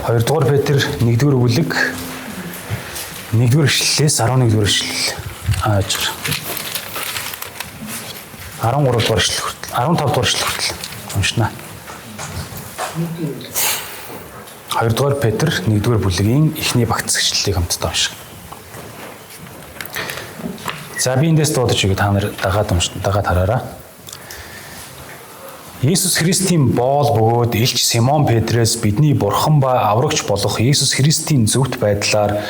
2-р Петр 1-р бүлэг 1-р эшлэлээс 11-р эшлэл ааж 13-р эшлэл хүртэл 15-р эшлэл хүртэл уншнаа. 2-р Петр 1-р бүлгийн эхний багц эшлэлийг хамтдаа унших. За би эндээс дуудаж өгье, та нар дагаад хараарай. Есүс Христийн боол бөгөөд элч Симон Петрээс бидний Бурхан ба аврагч болох Есүс Христийн зөвхт байдлаар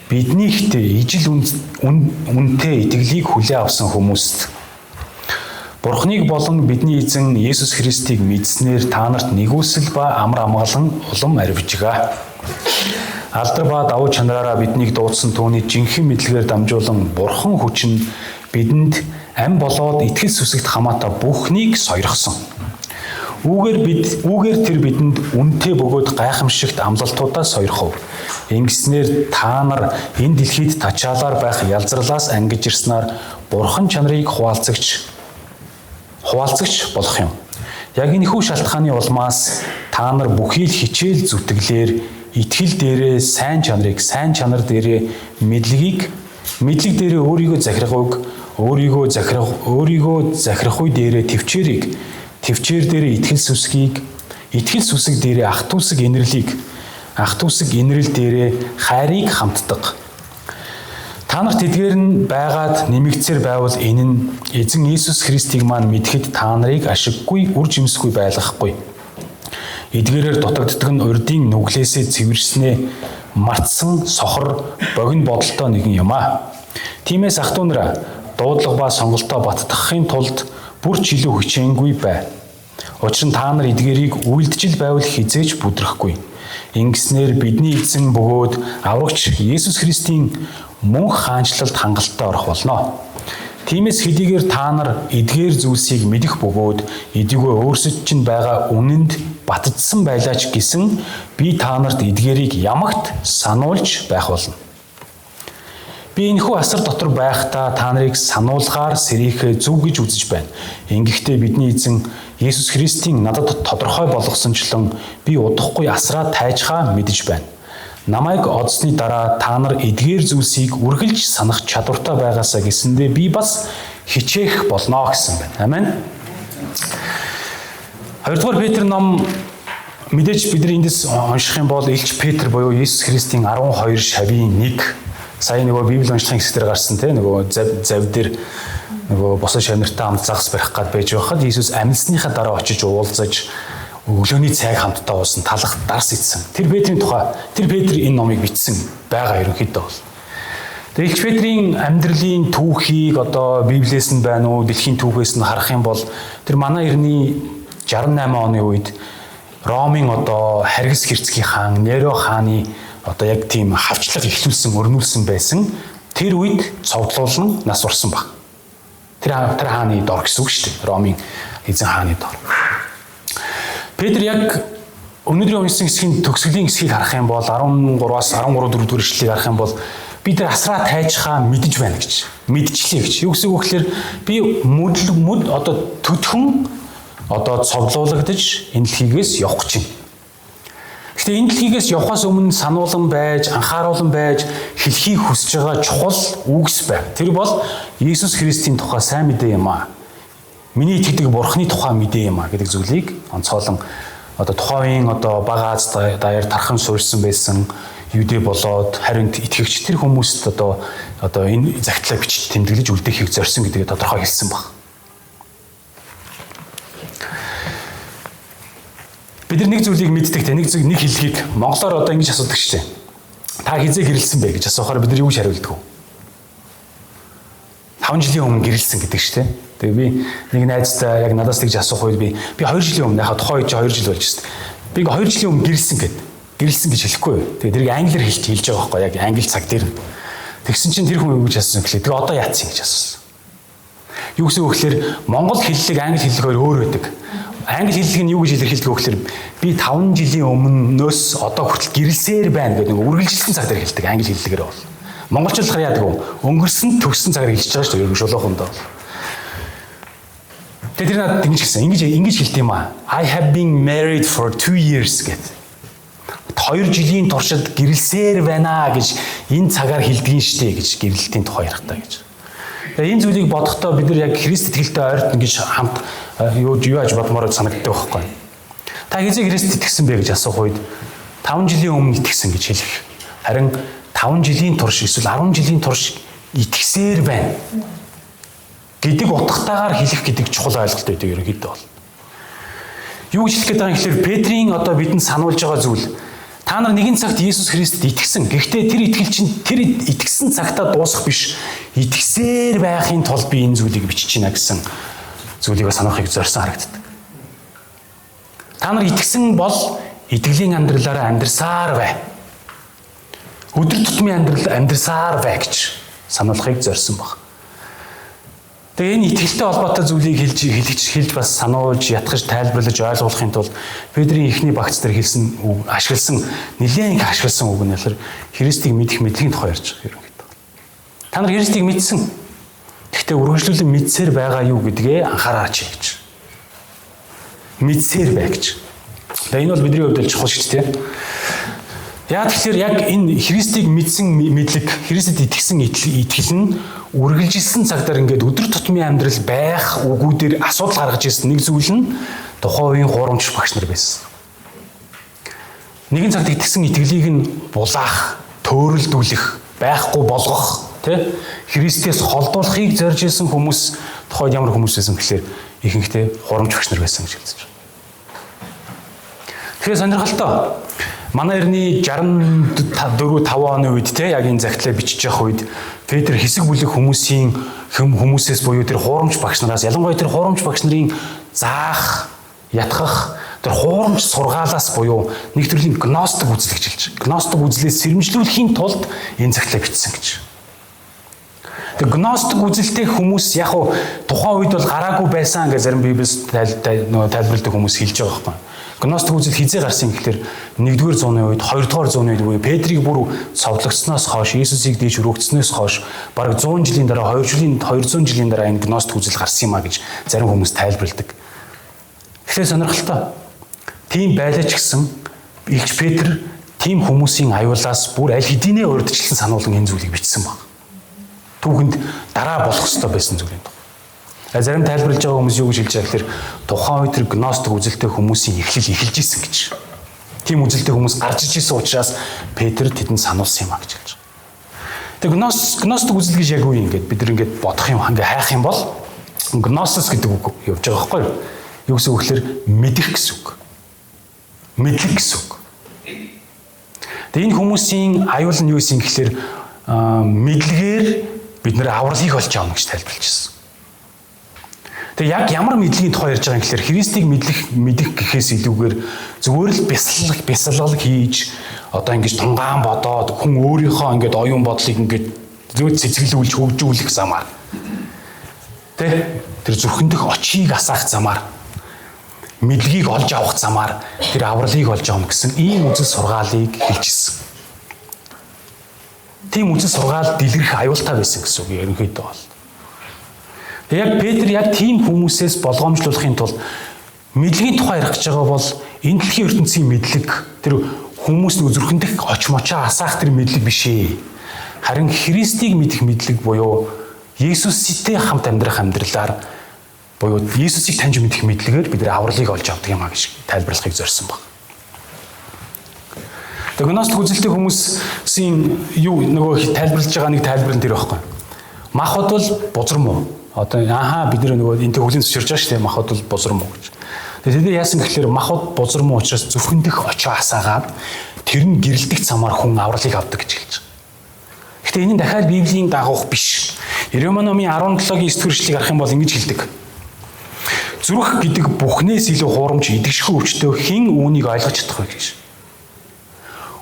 биднийхт ижил үнэтэй итгэлийг хүлээн авсан хүмүүст Бурханыг болон бидний эзэн Есүс Христийг мэдснээр та нарт нэгүсэл ба амар амгалан улам арвижгаа. Алдар ба давуу чанараараа биднийг дуудсан түүний жинхэнэ мэдлэгээр дамжуулан Бурхан хүч нь бидэнд ам болоод итгэл сүсэгт хамаатай бүхнийг сойрхсон. Үүгээр тэр бидэнд үнэтэй бөгөөд гайхамшигт амлалтуудаа сойрхов. Ингэснээр та нар энэ дэлхийд тачаалаар байх ялзралаас ангиж ирснээр Бурхан чанарыг хуваалцагч болох юм. Яг энэхүү шалтгааны улмаас та нар бүхий л хичээл зүтгэлээр итгэл дээрээ сайн чанар дээрээ мэдлэг дээрээ өөрийгөө захирах үе дээрээ төвчээр дээрээ итгэл сүсэг дээрээ ах түүсэг инрэл дээрээ хайрыг хамтдаг. Та нарт эдгээр нь байгаад нэмэгцээр байвал энэ нь эзэн Иесус Христийг маань мэдхэд та нарыг ашиггүй үр жимсгүй байлгахгүй. Эдгээрээр дутагддаг нь урдын нүглээсээ цэвэрснээ мартсан сохор богино бодолтой нэгэн юм аа. Тиймээс ах トゥ нараа дуудлага ба сонголтоо баттгахын тулд бүр ч илүү хичээнгүй бай. Учир нь та нар эдгээрийг үйлдэж байвал хизээж бүдрэхгүй. Ингэснээр бидний эзэн бөгөөд аврагч Есүс Христийн мөнх хаанчлалд хангалттай орох болно. Тиймээс хэдийгээр та нар эдгээр зүйлсийг мэдэх бөгөөд эдгөө өөрсдөд чинь байгаа үнэнд батжсан байлаач гэсэн би та нарт эдгээрийг ямагт сануулж байх болно. Би энэхүү асар дотор байхдаа та нарыг сануулгаар сэрийхээ зөв гэж үзэж байна. Ингэхдээ бидний эзэн Есүс Христийн надад тодорхой болгосончлон би удахгүй асраа тайжхаа мэдэж байна. Намайг одсны дараа та нар эдгээр зүйлсийг үргэлж санах чадвартай байгаасаа гэсэндээ би бас хичээх болно гэсэн байна. Амен. 2-р Петр ном мэдээж бид нар эндээс унших юм бол Илч Петр буюу Есүс Христийн 12 шавийн 1 сая нөгөө Библи уншихын хэсгээр гарсан те нөгөө зав дээр нөгөө босоо шавнартай хамт загас барих гад байж байхад Иесус амьдсныхаа дараа очиж уулзаж өглөөний цайг хамтдаа уусан талах дарс ицсэн. Тэр Петрийн энэ номыг бичсэн байгаа ерөнхийдөө бол. Тэгээ Илч Петрийн амьдралын түүхийг одоо Библиэс нь байна уу, дэлхийн түүхээс нь харах юм бол тэр манай эртний 68 оны үед Ромын одоо Харгис гэрцгийн хаан Неро хааны одоо яг тийм хавчлага өрнүүлсэн байсан. Тэр үед цовдлуулан нас урсан баг. Тэр хааны дор гэсэн үг шүү дээ. Ромын эзэн хааны дор. Петр яг өнөөдрийн уншсан хэсгийн төгсгөлийн хэсгийг харах юм бол 13-аас 13-4 эшлэлийг харах юм бол бид нар асраа тайжхаа мэдэж байна гэж. Мэдчихлээ гэж. Юу гэсэн үг гэхээр би одоо төдхөн одоо цовдлуулагдаж энэ дэлхийгээс явах гэж байна. Гэхдээ энэ дэлхийгээс явахаас өмнө сануулсан байж, анхааруулсан байж хэлхийг хүсэж байгаа чухал үгс байна. Тэр бол Иесус Христийн тухай сайн мэдээ юм аа. Миний итгэдэг Бурханы тухай мэдээ юм аа гэдэг зүйлийг онцгойлон одоо тухайн одоо бага Аз даяар тархан суурьсан байсан юудэ болоод харин итгэгч тэр хүмүүст одоо энэ загтлаа бичиж тэмдэглэж үлдээхийг зорьсон гэдгийг тодорхой хэлсэн баг. Бид нэг зүйлийг мэддэг те нэг хэллэгийг монголоор одоо ингэж асуудаг шүү дээ. Та хизээ гэрэлсэн бэ гэж асуухаар бид нар юу гэж хариулдаг вэ? 5 жилийн өмнө гэрэлсэн гэдэг шүү дээ. Тэгээ би нэг найзтай яг надаас тэгж асуух үед би 2 жилийн өмнө яхаа тухайн үед 2 жил болж байна. Би 2 жилийн өмнө гэрэлсэн гэж хэлэхгүй. Тэгээ тэрийг англиар хэлж байгаа байхгүй яг англи цаг дээр. Тэгсэн чинь тэр хүн юу гэж асуусан гэхлээр тэгээ одоо яатсан гэж асуусан. Юу гэсэн үг гэхээр монгол хэллэг англи хэллэгээр өөр байдаг. Англи хэллэг нь юу гэж илэрхийлдэг вэ гэхээр би 5 жилийн өмнөөс одоо хүртэл гэрэлсээр байна гэдэг нэг үргэлжилсэн цаг дээр хэлдэг англи хэллэгээр бол. Монголчлохоор яадаг вэ? Өнгөрсөн төгссөн цагаар хэлж байгаа шүү дээ ерөнхий шулуухандаа. Тэгээд тэр надад ингэж хэлсэн. Ингэж хэлт юм аа. I have been married for 2 years гэдэг. 2 жилийн туршид гэрэлсээр байна гэж энэ цагаар хэлдэгин штэ гэж гэрэлтийн тухай ярихтаа гэж. Тэгээ энэ зүйлийг бодохдоо бид нар яг Христ итгэлтэй ойртон гэж хамт юу яаж бодмоор санагддаг байхгүй. Та хизээ Христ итгэсэн бэ гэж асуух үед 5 жилийн өмнө итгэсэн гэж хэлэх. Харин 5 жилийн турш эсвэл 10 жилийн турш итгэсээр байна гэдэг утгатаагаар хэлэх гэдэг чухал ойлголт байдаг ерөнхийдөө бол. Юу гэж хэлэх гээд байгаа юм гэхээр Петрийн одоо бидэнд сануулж байгаа зүйл та нар нэгэн цагт Иесус Христэд итгэсэн. Гэхдээ тэр итгэл чинь тэр итгэсэн цагтаа дуусах биш. Итгэсээр байхын тулд би энэ зүйлийг бичиж байна гэсэн зүйлийг санахыг зорьсон харагддаг. Та нар итгэсэн бол итгэлийн амьдралаараа амьдрсаар бай. Өдөр тутмын амьдрсаар бай гэж сануулахыг зорьсон баг. Тэгээ энэ итгэлтэй холбоотой зүйлийг хэлж бас сануулж, ятгах, тайлбарлаж ойлгуулахын тулд Петрийн эхний багц дээр ашигласан нэлээд их ашигласан үг нь болохоор Христийг мэдэх мэдлэгийн тухай ярьж байгаа юм. Та нар Христийг мэдсэн. Гэхдээ үргэлжлүүлэн мэдсээр байгаа юу гэдгээ анхаараач гэж. Мэдсээр бай гэж. Тэгээ энэ бол бидний хувьд л чухал шүү дээ. Яг тэгэхээр яг энэ Христийг мэдсэн мэдлэг, Христэд итгэсэн итгэл нь үргэлжилсэн цагтаар ингээд өдөр тутмын амьдрал байх үгүүдээр асуудал гаргаж ирсэн нэг зүйл нь тухайн үеийн хуурамч багш нар байсан. Нэгэн цагт итгэсэн итгэлийг нь булаах, төөрөлдүүлэх, байхгүй болгох, тэ Христээс холдуулахыг зорж ирсэн хүмүүс тухайд ямар хүмүүс байсан гэхээр ихэнхдээ хуурамч багш нар байсан гэж хэлж байна. Тэгэхээр сонирхолтой. Манай эртний 64-5 оны үед те яг энэ загтлаа бичиж явах үед Петр хэсэг бүлэг хүмүүсээс буюу тэр хуурамч багш нараас ялангуяа тэр хуурамч багш нарын заах, ятгах тэр хуурамч сургаалаас буюу нэг төрлийн гностик үзэл гэж хэлж байна. Гностик үзлээс сэрэмжлүүлэхийн тулд энэ загтлаа бичсэн гэж. Тэр гностик үзэлтэй хүмүүс яг тухайн үед бол гараагүй байсан гэж зарим Библиэс тайлбарладаг хүмүүс хэлж байгаа байхгүй. Гностик үзэл хизээ гарсан гэхээр 1-р зууны үед, 2-р зууны үед буюу Петрийг бүр цовдлогдсноос хойш, Иесусыг дээш өргөцснөөс хойш бараг 100 жилийн дараа 200 жилийн дараа энэ гностик үзэл гарсан юм а гэж зарим хүмүүс тайлбарладаг. Тэгэхээр сонирхолтой. Тийм байлаач гэсэн Илч Петр тийм хүмүүсийн аюулаас бүр аль хэдийнэ урьдчилсан сануулсан энэ зүйлийг бичсэн баг. Түүхэнд дараа болох ёстой байсан зүйл юм. Зарим тайлбарлаж байгаа хүмүүс юу гэж хэлж байгаа гэхээр тухайн үед тэр гностик үзэлтэй хүмүүсийн эхлэл эхэлж исэн гэж. Тийм үзэлтэй хүмүүс гарч иж исэн учраас Петр тэдэнд сануулсан юм а гэж хэлж байгаа. Тэгээ гностик үзэл гэж яг үе ингээд бид нар ингээд бодох юм ингээ хайх юм бол гносис гэдэг үг явж байгаа байхгүй юу? Юу гэсэн үг гэхээр мэдэх гэсэн үг. Мэдлэг гэсэн үг. Тэгээ энэ хүмүүсийн аюул нь юу гэсэн гэхээр мэдлэгээр бид нэр авралыг олж авна гэж тайлбарлаж байна. Тэгээ яг ямар мэдлэгийн тухай ярьж байгаа юм гэхээр Христийг мэдэх гэхээс илүүгээр зүгээр л бясалгал хийж одоо ингэж тунгаан бодоод хүн өөрийнхөө ингэж оюун бодлыг ингэж зөв цэцгэлүүлж хөгжүүлэх замаар тэр зүрхэн дэх очийг асаах замаар мэдлэгийг олж авах замаар тэр авралыг олж авна гэсэн ийм үзэл сургаалыг хэлжсэн. Тийм үзэл сургаал дэлгэрэх аюултай байсан гэсэн үг ерөнхийдөө бол. Яг Петр яг тийм хүмүүсээс болгоомжлуулахын тулд мэдлэгийн тухай ярих гэж байгаа бол энэ дэлхийн ертөнцийн мэдлэг тэр хүмүүс зүрхэн дэх оч мочоо асаах тэр мэдлэг биш ээ. Харин Христийг мэдэх мэдлэг буюу Иесустэй хамт амьдрах амьдралаар буюу Иесусыг таньж мэдэх мэдлэгээр бид авралыг олж авдаг юм а гэж тайлбарлахыг зорьсон баг. Тэгээ гностик үзэлтэй хүмүүсийн юу нөгөө тайлбарлаж байгаа нэг тайлбар нь тэр байхгүй. Махбод бол бузар муу. Одоо бид нар нөгөө энэ төгөлийн зөвшөөрж байгаа шүү дээ махбод бол бузар муу гэж. Тэгээд тэд яасан гэхээр махбод бузар муу учраас зүрхэн дэх очоо асаагаад тэр нь гэрэлтэх замаар хүн авралыг авдаг гэж хэлж байгаа. Гэхдээ энэ нь дахиад Библийн дагуух биш. Иремя номын 17-гийн 9-р эшлэлийг харах юм бол ингэж хэлдэг. Зүрх гэдэг бүхнээс илүү хуурамч идэгшгүй өвчтөө хэн үүнийг ойлгож чадах вэ гэж.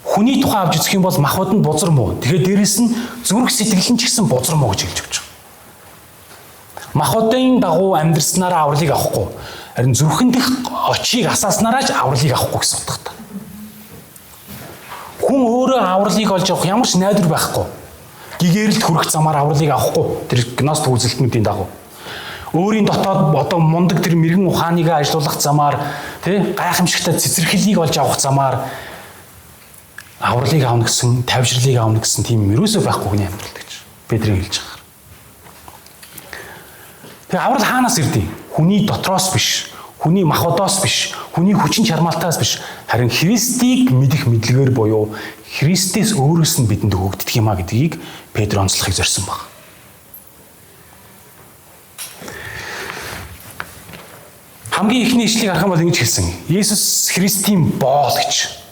Хүний тухай авч үзэх юм бол махбод нь бузар муу. Тэгэхээр дээрэс нь зүрх сэтгэл нь ч гэсэн бузар муу гэж хэлж өгч байгаа. Махбодын дагуу амьдрснараа авралыг авахгүй. Харин зүрхэн дэх очийг асааснараа ч авралыг авахгүй гэсэн утгатай. Хүн өөрөө авралыг олж авах ямар ч найдвар байхгүй. Гэгээрэлд хүрэх замаар авралыг авахгүй. Тэр гностик үзэлтнүүдийн дагуу. Өөрийн дотоод одоо мундаг тэр мэрэгэн ухааныг ажилуулах замаар, гайхамшигтай цэцэрлэгийг олж авах замаар авралыг авна гэсэн, тавьжралыг авна гэсэн тийм юусоо байхгүй хүний амьдрал гэж Петрийн хэлж байгаа. Тэгээ аврал хаанаас ирдэг? Хүний дотроос биш, хүний махбодоос биш, хүний хүчин чармаалтаас биш, харин Христийг мэдэх мэдлэгээр буюу Христээс өөрөөс нь бидэнд өгөгддөг юм а гэдгийг Петр онцлохыг зорьсон баг. Хамгийн ихний ишлэгийг харах юм бол ингэж хэлсэн. Есүс Христийн боол гэж.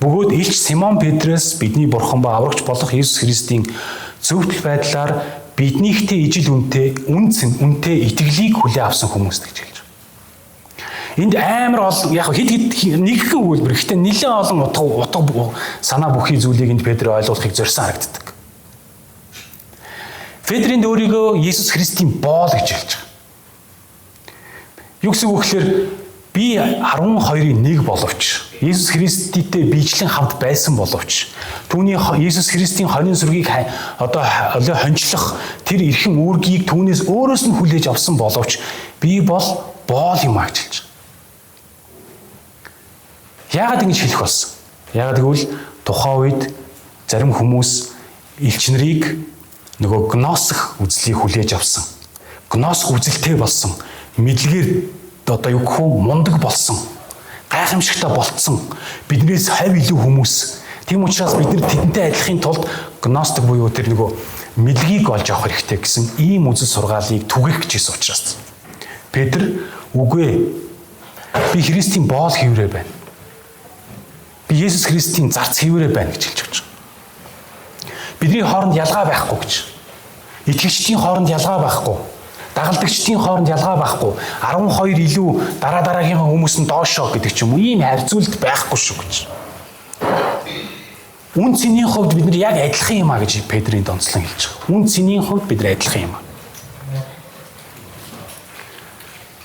Бөгөөд илч Симон Петроос бидний бурхан ба аврагч болох Есүс Христийн зөвхөн байдлаар биднийхтэй ижил үнтэй итгэлийг хүлээн авсан хүмүүс гэж хэлж байна. Энд амар олон яг хэд нэгэн үйлбэр гэхдээ нэлээд олон утга санаа бүхий зүйлийг энд Петр ойлгуулахыг зорьсон харагддаг. Петрийн өөрийгөө Есүс Христийн боол гэж хэлж байгаа. Юу гэсэн үг гэхээр би 12-ийн нэг боловч Есүс Христтэй биечлэн хамт байсан боловч түүний Есүс Христийн хорийн сүргийг одоо хончлох тэр эрхэм үүргийг түүнээс өөрөөс нь хүлээж авсан боловч би бол боол юм аа гэж хэлж байгаа. Яагаад ингэж хэлэх болсон? Яагаад гэвэл тухайн үед зарим хүмүүс элч нарыг нөгөө гносх үзлийг хүлээж авсан. Гносх үзэлтэй болсон. Мэдлэгээр одоо юу гэх вэ? Мундаг болсон. Гайхамшигтай болцсон. Биднээс хавь илүү хүмүүс. Тийм учраас бид нар тэдэнтэй адилахын тулд гностик буюу тэр нөгөө мэдлэгийг олж авах хэрэгтэй гэсэн ийм үзэл сургаалыг түгэх гэж хэлсэн учраас Петр үгүй би Христийн боол хэврээ байна. Би Есүс Христийн зарц хэврээ байна гэж хэлж байгаа. Бидний хооронд ялгаа байхгүй гэж. Итгэгчдийн хооронд ялгаа байхгүй. Дагалдагчдын хооронд ялгаа байхгүй. 12 илүү дараагийнхаа хүмүүс нь доошоо гэдэг ч юм уу ийм харьцуулт байхгүй шүү гэж. Үн цэнийн хувьд бид нар яг адилхан юм а гэж Петрийн донцлон хэлж байгаа. Үн цэнийн хувьд бид нар адилхан юм а.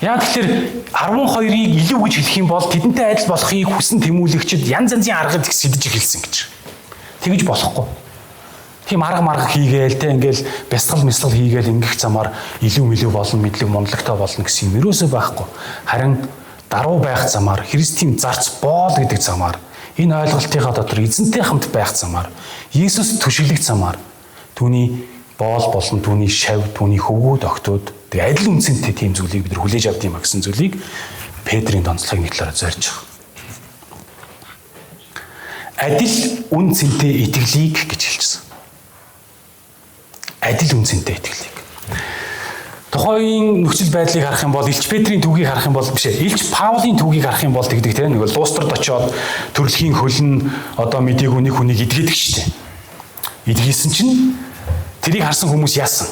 Яг тэгэхээр 12-ыг илүү гэж хэлэх юм бол тэдэнтэй адил болохыг хүсэн тэмүүлэгчид янз янзын аргад сэдэж эхэлсэн гэж. Тэгэж болохгүй. Тийм арга хийгээл те ингээл бясалгал хийгээл ингэх замаар илүү болно мэдлэг мундалагтай болно гэсэн юм ерөөсөө байхгүй. Харин даруй байх замаар Христийн зарц боол гэдэг замаар энэ ойлголтынхаа дотор эзэнтэй хамт байх замаар Есүс түшиглэх замаар түүний боол болон түүний шав, түүний хөвгүүд огтуд тэг адил үнцэнтэй тийм зүйлийг бид нар хүлээж авд юм а гэсэн зүйлийг Петрийн донцлогыг нэг талаараа зорьж байгаа. Адил үнцэнтэй итгэлийг гэж хэлжсэн. Адил үнцэнтэй итгэлийг. Тухайн нөхцөл байдлыг харах юм бол Илч Петрийн түүхийг харах юм бол биш ээ. Илч Паулийн түүхийг харах юм бол тэгдэг тийм нэг луустрад очиод төрөлхийн хөлн одоо мдийгүй нэг хүнийг идгээдэг штеп. Идгээсэн чинь тэрийг харсан хүмүүс яасан?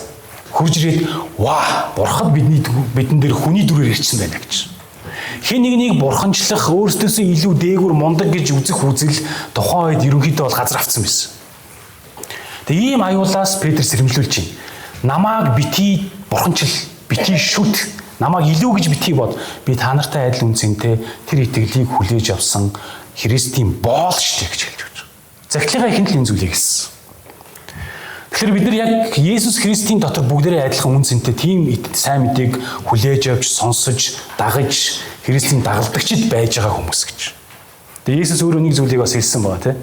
Хуржрээд ваа бурхан бидэн дээр хүний дүрээр ирсэн байна гэж. Хэн нэгнийг бурханчлах өөрсдөөсөө илүү дээгүүр мундаг гэж үзэх үзэл тухайн үед ерөнхийдөө бол газар авцсан байсан. Тэгээ ийм аюулаас Петр сэрэмжлүүлж байна. Намааг битий бурханчил, битий шүт, намааг илүү гэж битий бод. Би та нартай адил үнцэнтэй тэр итгэлийг хүлээж авсан Христийн боол штэ гэж хэлж байна. Захидлынхаа ихэнд л энэ зүйлийг хэлсэн. Тэгэхээр бид нар яг Есүс Христийн дотор бүгдээрээ адилхан үнцэнтэй тийм сайн мэдээг хүлээж авч, сонсож, дагаж Христийн дагалдагчид байж байгаа хүмүүс гэж. Тэгээ Есүс өөрөө нэг зүйлийг бас хэлсэн байгаа тийм.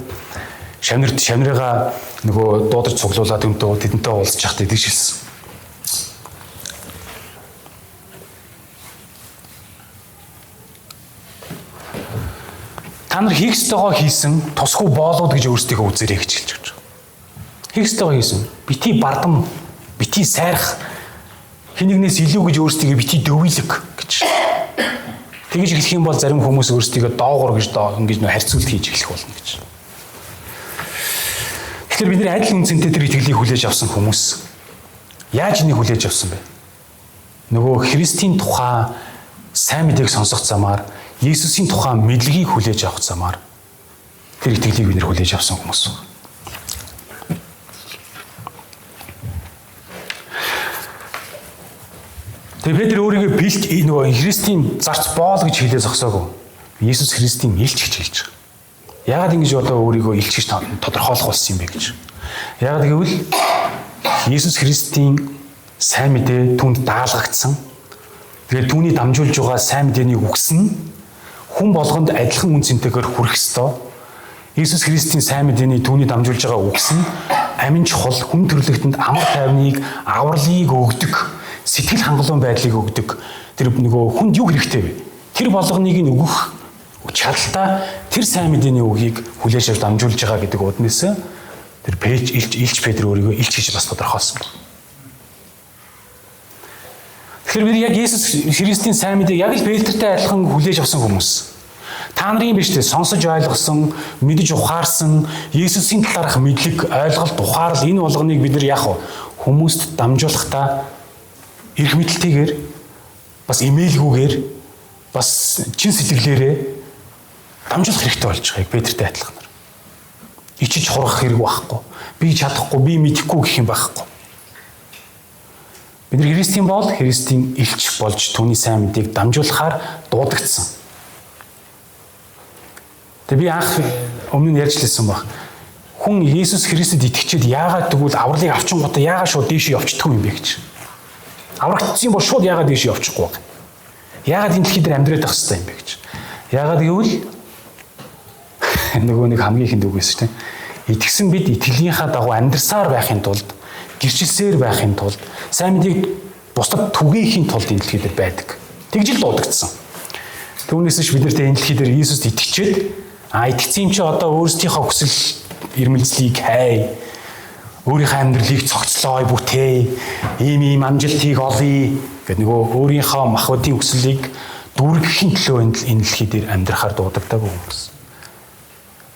Шамнырыгаа нөгөө дуудаж цуглуулад тэдэнтэй уулзч яхад идэж хэлсэн. Та нар хийх ёстойгоо хийсэн тусгүй боолууд гэж өөрсдийгөө үзээрэй гэж хэлж байгаа. Хийх ёстойгоо хийсэн. Бити бардам, бити сайрах, хинэгнээс илүү гэж өөрсдийгөө бити дөвийлэг гэж. Тэгж хэлэх юм бол зарим хүмүүс өөрсдийгөө доогуур гэж ингэж харьцуулт хийж эхлэх болно гэж. Тэгэхээр бид нар адил үнцэнтэй тэр итгэлийг хүлээж авсан хүмүүс яаж энийг хүлээж авсан бэ? Нөгөө Христийн тухай сайн мэдээг сонсох замаар, Есүсийн тухай мэдлэгийг хүлээж авах замаар тэр итгэлийг бид нар хүлээж авсан хүмүүс. Тэгээ Петр өөрийгөө бэлт нөгөө Христийн зарц боол гэж хэлээ зогсоогүй. Есүс Христийн илч гэж хэлж байгаа. Яагаад ингэж одоо өөрийгөө илч гэж тодорхойлох болсон юм бэ гэж. Яагаад гэвэл Есүс Христийн сайн мэдээ түнд даалгагдсан. Тэгээд түүний дамжуулж байгаа сайн мэдээний үгс нь хүн болгонд адилхан үнцэнтэйгээр хүрэх ёстой. Иесус Христийн сайн мэдээний түүний дамжуулж байгаа үгс нь амин чухал хүн төрлөختөнд амар тайвныг, авралыг өгдөг, сэтгэл хангалуун байдлыг өгдөг. Тэр нөгөө хүнд юу хэрэгтэй вэ? Тэр болгоныг нь өгөх чадaltaа тэр сайн мэдээний үгийг хүлээж авч дамжуулж байгаа гэдэг үднээс тэр Илч Петр өөрийгөө илч гэж бас тодорхойлсон. Тэгэхээр бид яг Иесус Христийн сайн мэдээг яг л Петртэй адилхан хүлээж авсан хүмүүс. Та нарын биш үү? Сонсож ойлгосон, мэдэж ухаарсан, Иесусийн талаарх мэдлэг, ойлголт, ухаарал энэ болгоныг бид нар яг хүмүүст дамжуулахдаа эрх мэдэлтэйгээр бас имэйлгүйгээр бас чин сэтгэлээрээ дамжуулах хэрэгтэй болж байгаа. Петртэй адилхан. Ичиж хурах хэрэг байхгүй. Би чадахгүй, би мэдэхгүй гэх юм байхгүй. Бид нар Христийн бол Христийн илч болж түүний сайн мэдээг дамжуулахаар дуудагдсан. Тэгээ би анх өмнө нь ярьж лээсэн баг. Хүн Иесус Христэд итгэжээд яагаад тэгвэл авралыг авчингуудаа яагаад шууд дээшээ явчихдаг юм бэ гэж. Аврагдсан бол шууд яагаад дээшээ явчихгүй вэ? Яагаад энэ дэлхий дээр амьдраад байх хэрэгтэй юм бэ гэж. Яагаад гэвэл нөгөө нэг хамгийн ихэнд үг байсан тийм. Итгэсэн бид итгэлийнхаа дагуу амьдрсаар байхын тулд, гэрчилсээр байхын тулд, сайн мэдээг бусдад түгээхийн тулд энэ дэлхий дээр байдаг. Тэгж л дуудагдсан. Түүнээс ч бид нарт энэ дэлхий дээр Иесуст итгэжээд итгэсэн юм чи одоо өөрсдийнхөө хүсэл эрмэлзлийг хай. Өөрийнхөө амьдралыг цогцлоо бүтээ. Ийм амжилтыг олъё гэдэг нөгөө өөрийнхөө махбодын хүслийг дүүргэхийн төлөө энэ дэлхий дээр амьдрахаар дуудагддаг хүмүүс.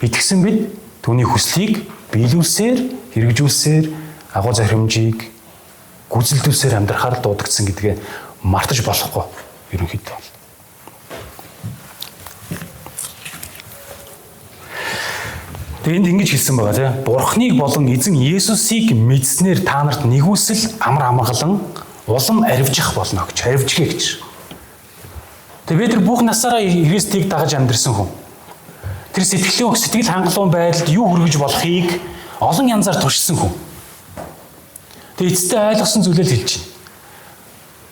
Итгэсэн бид түүний хүслийг биелүүлсээр, хэрэгжүүлсээр, агуу зархимжийг гүйцэлдүүлсээр амьдрахаар дуудагдсан гэдгээ мартаж болохгүй ерөнхийдөө. Энд ингэж хэлсэн байгаа тийм. Бурхныг болон эзэн Есүсийг мэдснээр та нарт нэгүсэл амар амгалан улам арвижих болно гэж, арвижгээ гэж. Тэгээд бид бүх насаараа Христийг дагаж амьдрсан хүн. Тэр сэтгэл хангалуун байдалд юу хүргэж болохыг олон янзаар туршсан хүн. Тэгээд эцэстээ ойлгосон зүйлээ хэлж байна.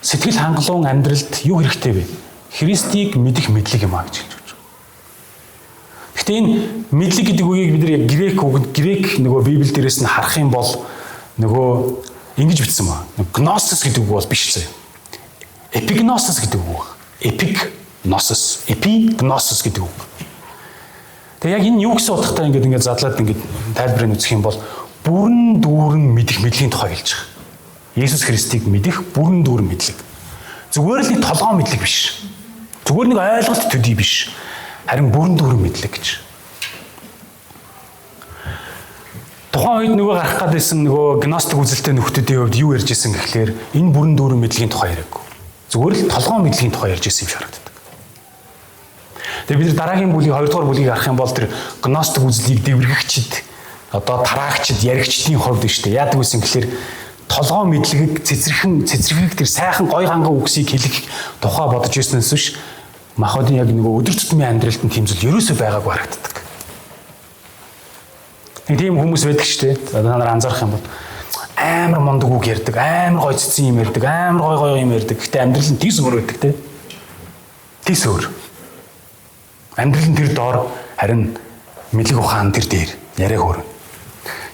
Сэтгэл хангалуун амьдралд юу хэрэгтэй вэ? Христийг мэдэх мэдлэг юм а гэж хэлж. Гэхдээ энэ мэдлэг гэдэг үгийг бид нар грек нөгөө Библи дээрээс нь харах юм бол нөгөө ингэж бичсэн ба. Гносис гэдэг үг бол биш зэ. Эпигносис гэдэг үг. Эпигносис гэдэг үг. Тэгээ яг энэ юу гэсэн утгатай ингээд задлаад ингээд тайлбарыг үзэх юм бол бүрэн дүүрэн мэдэх мэдлийн тухай хэлж байгаа. Иесус Христийг мэдэх бүрэн дүүрэн мэдлэг. Зүгээр л нэг толгой мэдлэг биш. Зүгээр нэг ойлголт төдий биш. Харин бүрэн дүүрэн мэдлэг гэж. Тухайн үед нөгөө гарах гадайсан нөгөө гностик үзэлтэй нөхдүүдийн хувьд юу ярьж исэн гэхлээр энэ бүрэн дүүрэн мэдлэгийн тухай яриаггүй. Зүгээр л толгой мэдлэгийн тухай ярьж исэн юм шиг харагддаг. Тэгээ бид нар дараагийн бүлгийн 2 дугаар бүлгийг харах юм бол тэр гностик үзлийг дэврэгчд одоо тараагчд яригчдын хувьд шүү дээ. Яадаг үсэн гэхлээр толгой мэдлэгийг цэцэрхэг тэр сайхан гой ганган үгсийг хэлэх тухай бодож ирснээс биш махбодын яг нөгөө өдөр тутмын амьдралд нь тийм зүйл ерөөсөө байгаагүй харагддаг. Нэг тийм хүмүүс байдаг шүү дээ. Та нар анзаарах юм бол амар мундаг үг ярьдаг, амар гой цэцэн юм ярьдаг, амар гой юм ярьдаг. Гэхдээ амьдрал нь тийс өөр байдаг те. Тийс өөр. Амьдрал нь тэр доор харин мэдлэг ухаан тэр дээр яриа хөөрнө.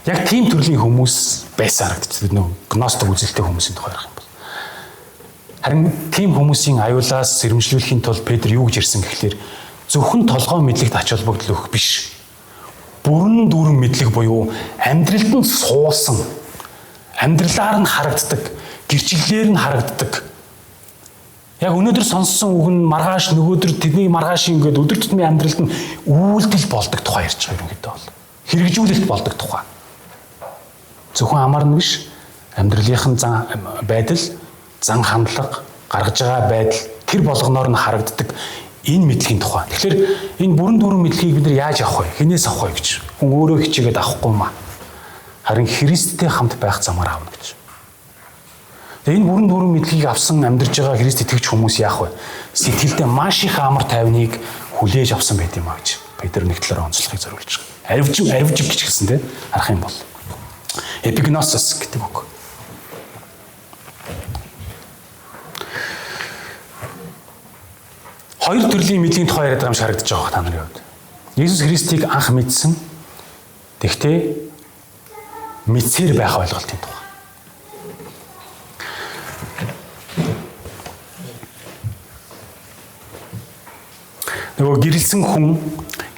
Яг тийм төрлийн хүмүүс байсан харагдчих. Нөгөө гностик үзэлтэй хүмүүсийн тухай ярих юм бол. Харин тийм хүмүүсийн аюулаас сэрэмжлүүлэхийн тулд Петр юу гэж ирсэн гэхлээр зөвхөн толгой мэдлэгт ач холбогдол өгөх биш. Бүрэн дүүрэн мэдлэг буюу амьдралд нь суулсан, амьдралаар нь харагддаг, гэрчлэлээр нь харагддаг. Яг өнөөдөр сонссон үг нь маргааш нөгөөдөр тэдний маргааш ингээд өдөр тутмын амьдралд нь үйлдэл болдог тухай ярьж байгаа юм гэдэг бол. Хэрэгжүүлэлт болдог тухай. Зөвхөн амарна биш, амьдралынхын байдал, зан хандлага, гаргаж байгаа байдал тэр болгоноор нь харагддаг энэ мэдлэгийн тухай. Тэгэхээр энэ бүрэн дүүрэн мэдлэгийг бид нар яаж авах вэ? Хинээс авах вэ гэж. Хүн өөрөө хичээгээд авахгүй маа. Харин Христтэй хамт байх замаар авна гэж. Тэгээ энэ бүрэн дүүрэн мэдлэгийг авсан амьдарж байгаа Христ итгэгч хүмүүс яах вэ? Сэтгэлдээ маш их амар тайвныг хүлээж авсан байт юм а гэж. Петр нэг талаараа онцлохыг зориулж байгаа. Арвижиг гэж хэлсэн те харах юм бол. Эпигносис гэдэг үг. Хоёр төрлийн мэдлийн тухай яриад байгаа юм шиг харагдаж байгаа та нарын хувьд. Есүс Христийг анх мэдсэн. Тэгтээ мэдсээр байх ойлголтын тухай. Нөгөө гэрэлсэн хүн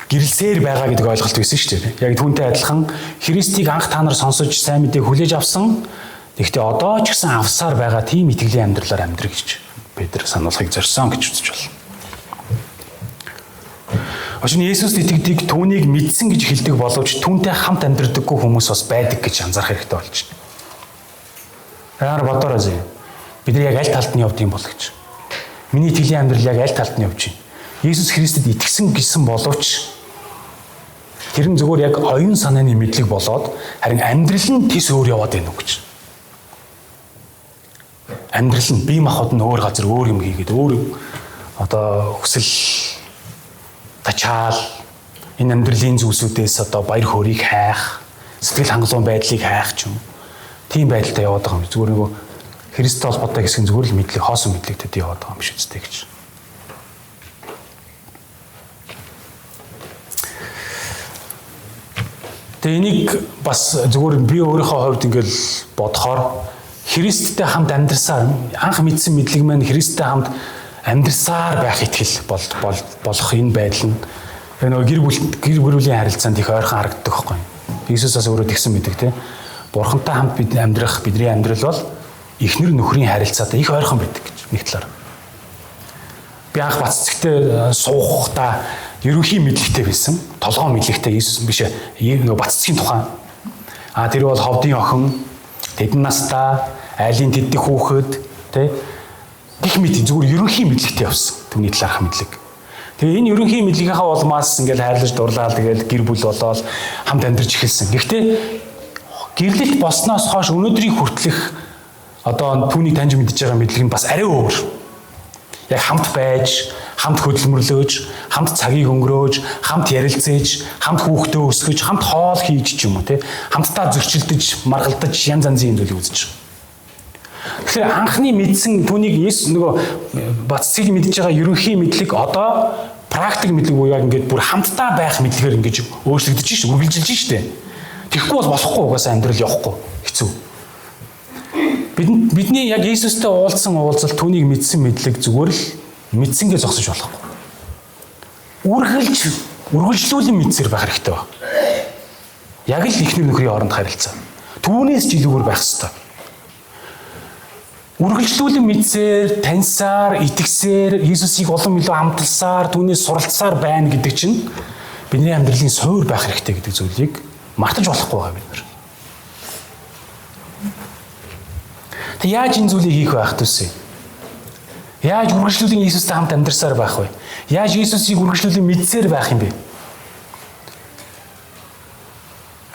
гэрэлсээр байгаа гэдэг ойлголт байсан шүү дээ. Яг түүнтэй адилхан Христийг анх та нар сонсож сайн мэдээг хүлээж авсан. Тэгтээ одоо ч гэсэн авсаар байгаа тийм итгэлийн амьдралаар амьдрах гэж Петр сануулгыг зорьсон гэж үзэж байна. Очны Есүст итгэдэг түүнийг мэдсэн гэж хэлдэг боловч түүнтэй хамт амьдрдаггүй хүмүүс бас байдаг гэж анзаарах хэрэгтэй болж байна. Яар бодороо зэ. Бид нар яг аль талд нь явдığım бол гэж. Миний итгэлийн амьдрал яг аль талд нь явж байна. Есүс Христэд итгэсэн гэсэн боловч тэр нь зөвхөн яг оюун санааны мэдлэг болоод харин амьдрал нь тис өөр яваад байна уу гэж. Амьдрал нь бие махбод нь өөр газар өөр юм хийгээд өөр одоо хүсэл тачаал энэ амьдралын зүйлсүүдээс одоо баяр хөөргийг хайх, сэтгэл хангалуун байдлыг хайх ч юм. Тийм байдалтай яваад байгаа юм. Зүгээр нөгөө Христтэй холбоотой гэсэн зүгээр л мэдлэг, хоосон мэдлэг төдий яваад байгаа юм биш үстэй гэж. Тэгээ энийг бас зүгээр би өөрийнхөө хувьд ингээл бодохоор Христтэй хамт амьдрсаар анх мэдсэн мэдлэг маань Христтэй хамт амьдрсаар байх итгэл болох энэ байдал нь нөгөө гэр бүлийн харилцаанд их ойрхон харагддаг байхгүй юу. Иесусаас өөрөө тэгсэн мэдэг те. Бурхантай хамт бид амьдрах бидний амьдрал бол эхнэр нөхрийн харилцаатай их ойрхон байдаг гэж нэг талаар. Би анх бац цэгтээ суухдаа ерөнхий мэдлэгтэй байсан. Толгоон мэдлэгтэй Иесус биш нөгөө бац цэгийн тухайн. Тэр бол ховдын охин, тэдэн настай, айлын тэддэх хүүхэд тий гэх мэт зүгээр ерөнхий мэдлэгтэй явсан. Түүний талаарх мэдлэг. Тэгээ энэ ерөнхий мэдлэгийнхаа улмаас ингээл хайрлаж дурлаад тэгээд гэр бүл болоод хамт амьдарч эхэлсэн. Гэхдээ гэрлэлт болсноос хойш өнөөдрийг хүртэлх одоо түүнийг таньж мэдж байгаа мэдлэг нь бас арай өөр. Яг хамт байж, хамт хөдөлмөрлөөж, хамт цагийг өнгөрөөж, хамт ярилцээж, хамт хүүхдээ өсгөж, хамт хоол хийж ч юм уу те. Хамтдаа зөрчилдөж, маргалдаж янз янзын зүйлийг үзэж байгаа. Тэгэхээр анхны мэдсэн түүнийг нөгөө баццыг мэдж байгаа ерөнхий мэдлэг одоо практик мэдлэг буюу яг ингээд бүр хамтдаа байх мэдлэгээр ингэж өөрчлөгдөж шээ, үргэлжилж шээ. Тэгэхгүй бол болохгүй угаасаа амьдрал явахгүй хэцүү. Бидний яг Иесустэй уулзсан уулзалт түүнийг мэдсэн мэдлэг зүгээр л мэдсэнгээ зогсож болохгүй. Үргэлжлүүлэн мэдсээр байх хэрэгтэй байна. Яг л эхнэр нөхрийн хооронд харилцаа. Түүнээс ч илүүгээр байх хэрэгтэй. Үргэлжлүүлэн мэдсээр, таньсаар, итгэсээр, Иесусыг улам илүү хамталсаар, түүнээс суралцсаар байна гэдэг чинь бидний амьдралын суур байх хэрэгтэй гэдэг зүйлийг мартаж болохгүй байгаа бид нар. Тэг яаж энэ зүйлийг хийх байх түвсэ? Яаж үргэлжлүүлэн Иесустэй хамт амьдарсаар байх вэ? Яаж Иесусыг үргэлжлүүлэн мэдсээр байх юм бэ?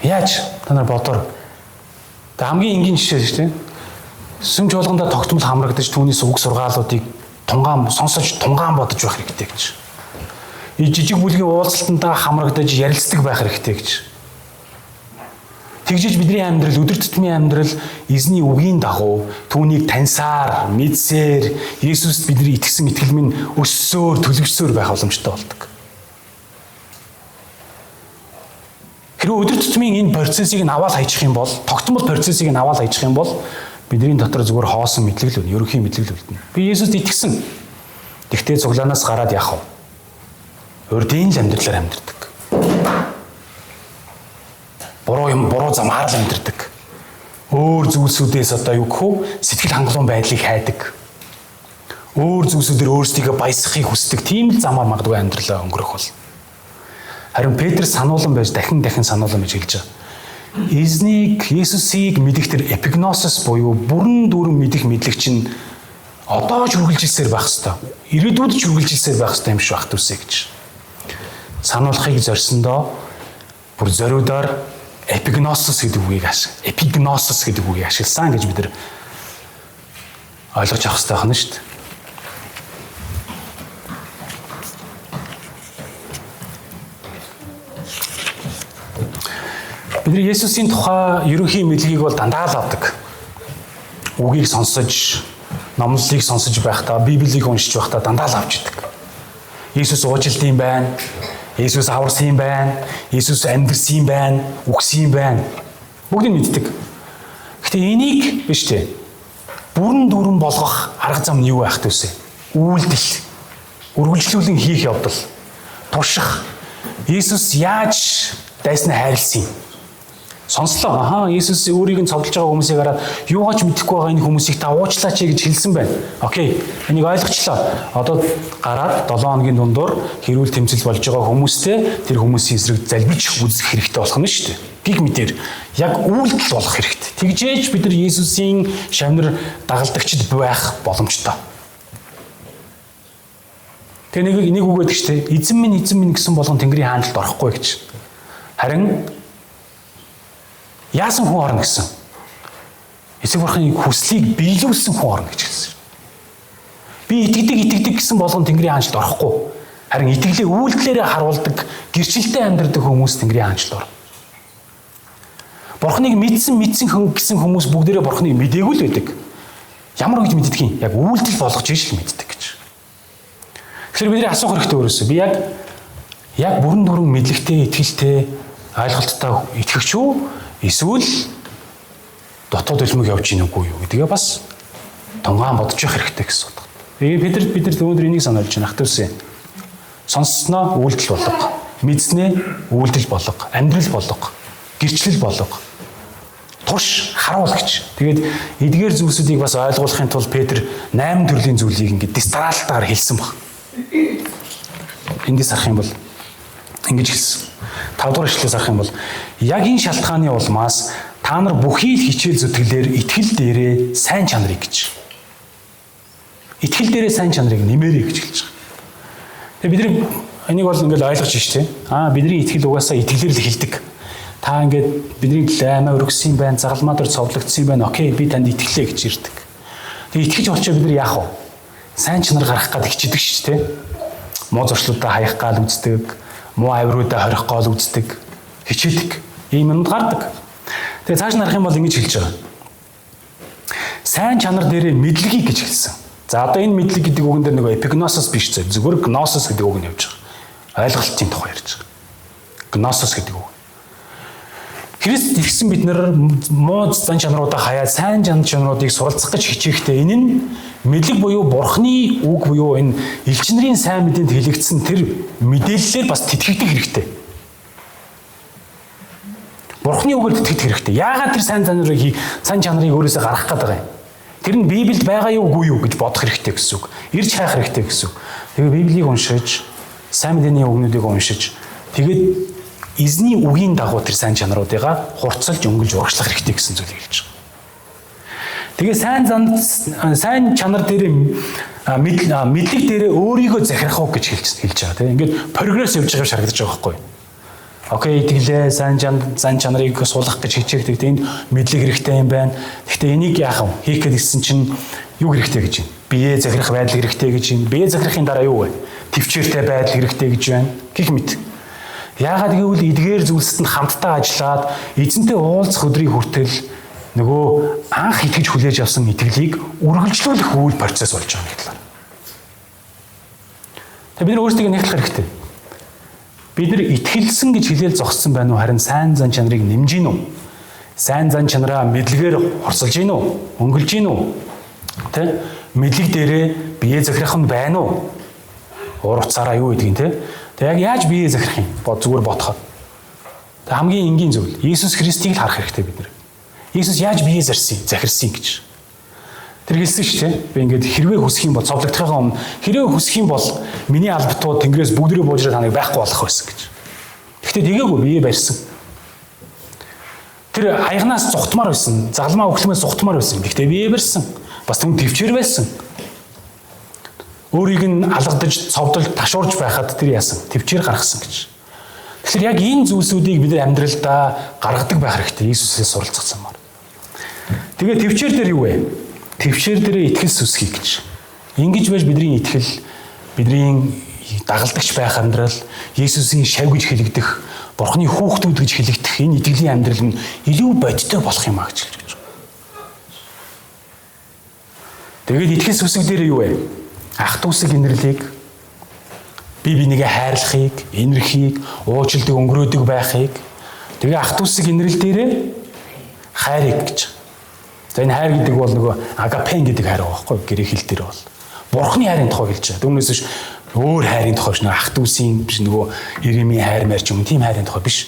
Яаж? Та нар бодоор. Тэг хамгийн энгийн жишээ шүү дээ. Сүмж болгондоо тогтмол хамрагдаж түүнээс үг сургаалуудыг сонсож тунгаан бодож байх хэрэгтэй гэж. И жижиг бүлгийн уулзалтандаа хамрагдаж ярилцдаг байх хэрэгтэй гэж. Тэгжиж бидний амьдрал, өдөр тутмын амьдрал эзний үгийн дагуу түүнийг таньсаар, мэдсээр, Иесуст бидний итгэсэн итгэл минь өссөөр, төлөвшсөөр байх боломжтой болдог. Хэрвээ өдөр тутмын энэ процессыг нь аваад хайчих юм бол, тогтмол процессыг нь аваад хайчих юм бол бидний дотор зүгээр хоосон мэдлэг л, ерөнхий мэдлэг л үлдэнэ. Би Иесуст итгэсэн. Тэгтээ цуглаанаас гараад яах вэ? Урдийн л амьдралаар амьдардаг. Буруу замаар л амьдардаг. Өөр зүйлсүүдээс одоо юу гэх вэ? Сэтгэл хангалуун байдлыг хайдаг. Өөр зүйлсүүдээр өөрсдийгөө баясгахыг хүсдэг. Тийм л замаар магадгүй амьдралаа өнгөрөх бол. Харин Петр сануулсан байж дахин сануулсан байж хэлж байгаа. Эзнийг, Иесусыг мэдэх тэр эпигносос буюу бүрэн дүүрэн мэдэх мэдлэг чинь одоо ч үргэлжилсээр байх ёстой. Ирээдүйд ч үргэлжилсээр байх ёстой юм шиг байх түвсэ гэж. Сануулхыг зорьсондоо бүр зориудаар эпигносос гэдэг үгийг ашигласан гэж бид нар ойлгож авах хэрэгтэй байна шүү дээ. Бидний Есүсийн тухай ерөнхий мэдлэгийг бол дандаа л авдаг. Үгийг сонсож, номлолыг сонсож байхдаа, Библийг уншиж байхдаа дандаа л авч идэг. Есүс уучлалт юм байна. Есүс аварсан юм байна. Есүс амьдрсан юм байна. Үхсэн юм байна. Бүгдийг мэддэг. Гэтэ энийг биш үү? Бүрэн дүүрэн болгох арга зам нь юу байх вэ? Үйлдэл. Үргэлжлүүлэн хийх явдал. Турших. Есүс яаж дайснаа хайрлсан юм? Сонслоо. Есүс өөрийг нь цовдлж байгаа хүмүүсийг хараад юугаач мэдэхгүй байгаа энэ хүмүүсийг та уучлаач гэж хэлсэн байна. Окей. Энийг ойлгочлоо. Одоо гараад 7 хоногийн дундуур хэрүүл тэмцэл болж байгаа хүмүүстэй тэр хүмүүсийн эсрэг залбирч үзэх хэрэгтэй болох нь шүү дээ. Гиг мэдээр яг үйлдэл болох хэрэгтэй. Тэгжээж бид нар Есүсийн шавнар дагалдагчд байх боломжтой. Тэгээ нэг үг гэдэг чинь эзэн минь гэсэн болгон Тэнгэрийн хаанчлалд орохгүй гэж. Харин яасан хүн орно гэсэн. Эцэг бурхны хүслийг биелүүлсэн хүн орно гэж хэлсэн. Би итгэдэг гэсэн болгон Тэнгэрийн хаанчлалд орохгүй. Харин итгэлээ үйлдэлээрээ харуулдаг, гэрчлэлтэй амьдрдаг хүмүүс Тэнгэрийн хаанчлалд орно. Бурхныг мэдсэн гэсэн хүмүүс бүгдээрээ Бурхныг мдээгүй л байдаг. Ямар гэж мэддэг юм? Яг үйлдэл болгож иж л мэддэг гэж. Тэгэхээр бидний асуух хэрэгтэй өөрөөсөө. Би яг бүрэн дүүрэн мэдлэгтэй, итгэлтэй, ойлголттой итгэгч үү? Эсвэл дотоод үлмэг явж ийн үгүй юу гэдгээ бас тунгаан бодож явах хэрэгтэй гэсэн үг. Тэгээд бид нар өнөөдөр энийг сануулж байна. Ах トゥ усын. Сонссноо үйлдэл болго, мэдснээ үйлдэл болго, амьдрал болго, гэрчлэл болго. Турш харуул гэж. Тэгээд эдгээр зүйлсүүдийг бас ойлгуулахын тулд Петр 8 төрлийн зүйлийг ингээд дистраалтаар хэлсэн баг. Эндээс харах юм бол ингэж хэлсэн. 5 дугаар эшлэлээс харах юм бол яг энэ шалтгааны улмаас та нар бүхий л хичээл зүтгэлээр итгэл дээрээ сайн чанарыг гэж. Итгэл дээрээ сайн чанарыг нэмээрэй гэж хэлж байгаа. Тэгээ бид энийг бол ингээд ойлгож байна шүү дээ. Бидний итгэл угаасаа итгэлээр л хэлдэг. Та ингээд бидний аймаа өргөсөн байна, загалмаа дээр цовдлогдсон байна. Окей, би танд итгэлээ гэж ирдэг. Тэгээ итгэж очоо бид нар яах вэ? Сайн чанар гаргах гээд хичээдэг шүү дээ. Муу зуршлуудаа хаях гал үздэг, муу авируудаа хорих гол үздэг, хичээдэг. Ийм юмд гардаг. Тэгээ цааш нарах юм бол ингэж хэлж байгаа. Сайн чанар дээрээ мэдлэгийг гэж хэлсэн. За одоо энэ мэдлэг гэдэг үгэн дээр нөгөө эпигносос биш зүгээр гносос гэдэг үг нь явж байгаа. Ойлголтын тухай ярьж байгаа. Гносос гэдэг үг. Христ ирсэн бид нар муу зан чанаруудаа хаяад сайн зан чанаруудыг суралцах гэж хичээхдээ энэ нь мэдлэг буюу Бурхны үг буюу энэ элч нарын сайн мэдээнд хэлэгдсэн тэр мэдээллээр бас тэтгэгдэх хэрэгтэй. Бурхны үгээр тэтгэх хэрэгтэй. Яагаад тэр сайн чанарыг өөрөөсөө гаргах гэдэг юм? Тэр нь Библиэд байгаа юу үгүй юу гэж бодох хэрэгтэй гэсэн үг. Ирж хайх хэрэгтэй гэсэн үг. Тэгээ Библийг уншиж, сайн мэдээний үгнүүдийг уншиж, тэгээд эзний үгийн дагуу тэр сайн чанаруудыгаа хурцлж өнгөлж урагшлах хэрэгтэй гэсэн зүйлийг хэлж байгаа. Тэгээ сайн чанар дээр мэдлэг дээр өөрийгөө захирах уу гэж хэлж байгаа. Тийм ингээд прогресс явж байгаа шаргадж байгаа байхгүй юу? Окей, итгэлээ сайн чанарыг суулгах гэж хичээгдэг. Энд мэдлэг хэрэгтэй юм байна. Гэхдээ энийг яах вэ? Хийх гэсэн чинь юу хэрэгтэй гэж байна? Биеэ захирах байдал хэрэгтэй гэж байна. Биеэ захирахын дараа юу вэ? Төвчээртэй байдал хэрэгтэй гэж байна. Гэх мэт. Яагаад гэвэл эдгээр зүйлсэнд хамтдаа ажиллаад эзэнтэй уулзах өдрийн хүртэл нөгөө анх итгэж хүлээж авсан итгэлийг үргэлжлүүлэх үйл процесс болж байгаа юм талаар. Тэгээ бид нар өөрсдөө нэхлэх хэрэгтэй. Бид нар итгэлсэн гэж хэлээл зогссон байна уу? Харин сайн зан чанарыг нэмж гин үү? Сайн зан чанараа мэдлэгээр хорсолж гин үү? Өнгөлж гин үү? Тэ? Мэдлэг дээрээ бие захирах нь байна уу? Уур уцаараа юу гэдгийг тэ? Тэг яг яаж бие захирах юм? Зүгээр бодоход. Тэг хамгийн энгийн зүйл. Иесус Христийг л харах хэрэгтэй бид нар. Иесус яаж бие захирсан гэж. Тэр хэлсэн шүү дээ. Би ингээд хэрвээ хүсэх юм бол цовдлогдохын өмнө хэрвээ хүсэх юм бол миний албатууд тэнгэрээс бүгдрээ буужраа таныг байхгүй болох байсан гэж. Гэхдээ тэгээгүй бие барьсан. Тэр аягнаас зүхтмаар байсан. Загалмаа өглөөс зүхтмаар байсан. Гэхдээ бие барьсан. Бас түн төвчээр байсан. Өөрийг нь алгадаж, цовдолж, ташуурж байхад тэр яасан? Төвчээр гаргасан гэж. Тэгэхээр яг энэ зүйлсүүдийг бид амьдралдаа гаргадаг байх хэрэгтэй. Иесусээс суралцах замаар. Тэгээ төвчээр дээр юу вэ? Төвчээр дээрээ итгэл сүсхий гэж. Ингэж байж бидний итгэл, бидний дагалдагч байх амьдрал, Иесусийн шав гэж хэлэгдэх, Бурхны хүүхдүүд гэж хэлэгдэх энэ итгэлийн амьдрал нь илүү бодиттой болох юм а гэж хэлж байгаа. Тэгээд итгэл сүсэг дээр юу вэ? Ах トゥ усыг инэрлийг бие бинийгээ хайрлахыг, инэрхийг, уучлалыг өнгөрөөдөг байхыг. Тэгээ ах дүүсийг инрэл дээрээ хайрыг гэж. За энэ хайр гэдэг бол нөгөө агапен гэдэг хайр байгаа байхгүй грек хэл дээр бол. Бурхны хайрын тухай хэлж байгаа. Түүнээс биш өөр хайрын тухай биш нөгөө ах дүүсийн биш нөгөө иремийн хайр мэрч юм тийм хайрын тухай биш.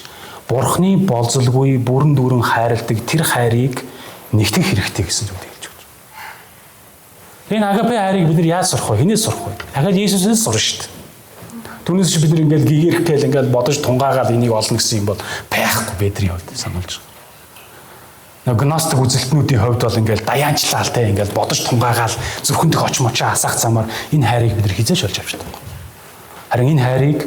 Бурхны болзолгүй бүрэн дүүрэн хайрладаг тэр хайрыг нэгтгэх хэрэгтэй гэсэн зүйл хэлж байна. Энэ агапе хайрыг бид нар яаж сурах вэ? Хинээс сурах вэ? Дахиад Есүсээс сурна шүү дээ. Түүнээс бид нар ингээл гэгэрх гээл ингээл бодож тунгаагаад энийг олно гэсэн юм бол байхгүй Петрийн хувьд сануулж байгаа. Нэг гностик үзэлтнүүдийн хувьд бол ингээл даяанчлалтай ингээл бодож тунгаагаал зүрхэндх очмочоо асаах замаар энэ хайрыг бид нар хизээш олж авч байгаа. Харин энэ хайрыг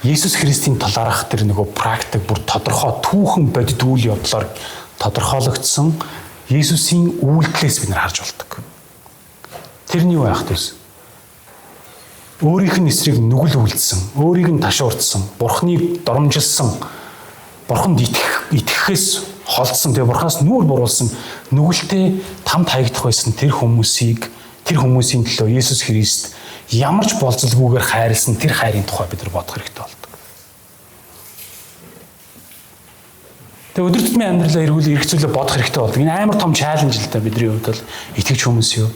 Есүс Христийн талаарх тэр нөгөө практик бүр тодорхой түүхэн бодит үйл явдлаар тодорхойлогдсон Есүсийн үйлдэлээс бид нар харж болдог. Тэр нь юу байх вэ? Өөрийнх нь эсрэг нүгэл үйлдсэн, өөрийг нь ташуурдсан, Бурхныг доромжилсан, Бурханд итгэхээс холдсон, тэгээ Бурханаас нүүр буруулсан нүгэлтэй тамд хаягдах байсан тэр хүмүүсийн төлөө Есүс Христ ямар ч болзолгүйгээр хайрлсан тэр хайрын тухай бид нар бодох хэрэгтэй болдог. Тэгээ өдөр тутмын амьдралаа эргүүлээ бодох хэрэгтэй болдог. Энэ амар том чаленж л да бидний хувьд бол итгэж хүмүүс юу.